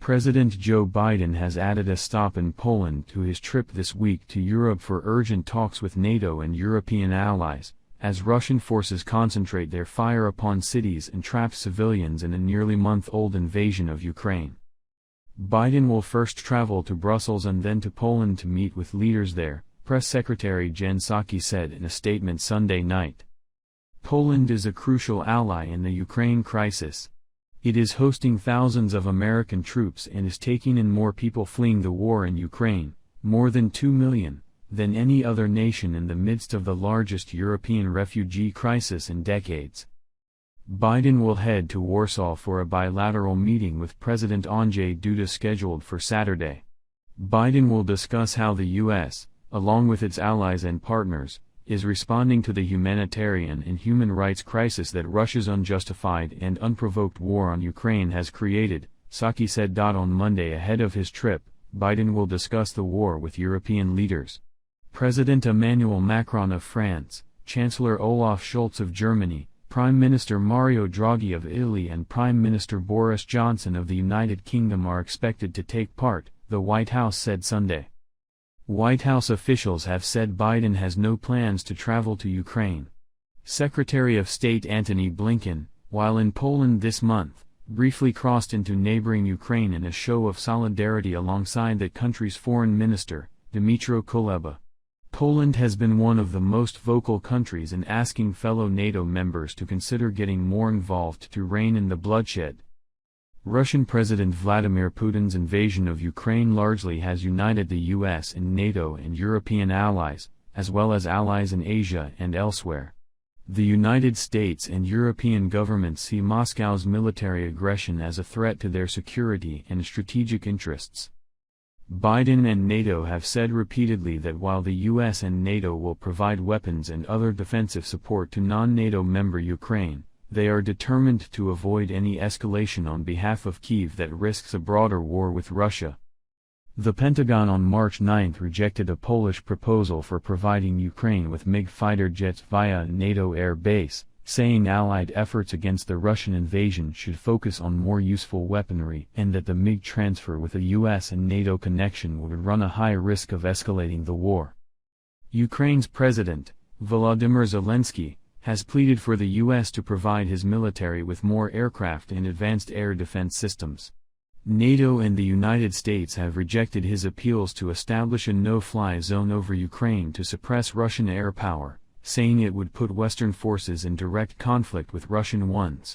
President Joe Biden has added a stop in Poland to his trip this week to Europe for urgent talks with NATO and European allies, as Russian forces concentrate their fire upon cities and trap civilians in a nearly month-old invasion of Ukraine. Biden will first travel to Brussels and then to Poland to meet with leaders there, Press Secretary Jen Psaki said in a statement Sunday night. Poland is a crucial ally in the Ukraine crisis. It is hosting thousands of American troops and is taking in more people fleeing the war in Ukraine, more than 2 million, than any other nation in the midst of the largest European refugee crisis in decades. Biden will head to Warsaw for a bilateral meeting with President Andrzej Duda scheduled for Saturday. Biden will discuss how the U.S., along with its allies and partners, is responding to the humanitarian and human rights crisis that Russia's unjustified and unprovoked war on Ukraine has created, Psaki said. On Monday ahead of his trip, Biden will discuss the war with European leaders. President Emmanuel Macron of France, Chancellor Olaf Scholz of Germany, Prime Minister Mario Draghi of Italy and Prime Minister Boris Johnson of the United Kingdom are expected to take part, the White House said Sunday. White House officials have said Biden has no plans to travel to Ukraine. Secretary of State Antony Blinken, while in Poland this month, briefly crossed into neighboring Ukraine in a show of solidarity alongside that country's foreign minister, Dmytro Kuleba. Poland has been one of the most vocal countries in asking fellow NATO members to consider getting more involved to rein in the bloodshed. Russian President Vladimir Putin's invasion of Ukraine largely has united the U.S. and NATO and European allies, as well as allies in Asia and elsewhere. The United States and European governments see Moscow's military aggression as a threat to their security and strategic interests. Biden and NATO have said repeatedly that while the U.S. and NATO will provide weapons and other defensive support to non-NATO member Ukraine, they are determined to avoid any escalation on behalf of Kyiv that risks a broader war with Russia. The Pentagon on March 9 rejected a Polish proposal for providing Ukraine with MiG fighter jets via a NATO air base, saying Allied efforts against the Russian invasion should focus on more useful weaponry and that the MiG transfer with a U.S. and NATO connection would run a high risk of escalating the war. Ukraine's President, Volodymyr Zelensky, has pleaded for the U.S. to provide his military with more aircraft and advanced air defense systems. NATO and the United States have rejected his appeals to establish a no-fly zone over Ukraine to suppress Russian air power, saying it would put Western forces in direct conflict with Russian ones.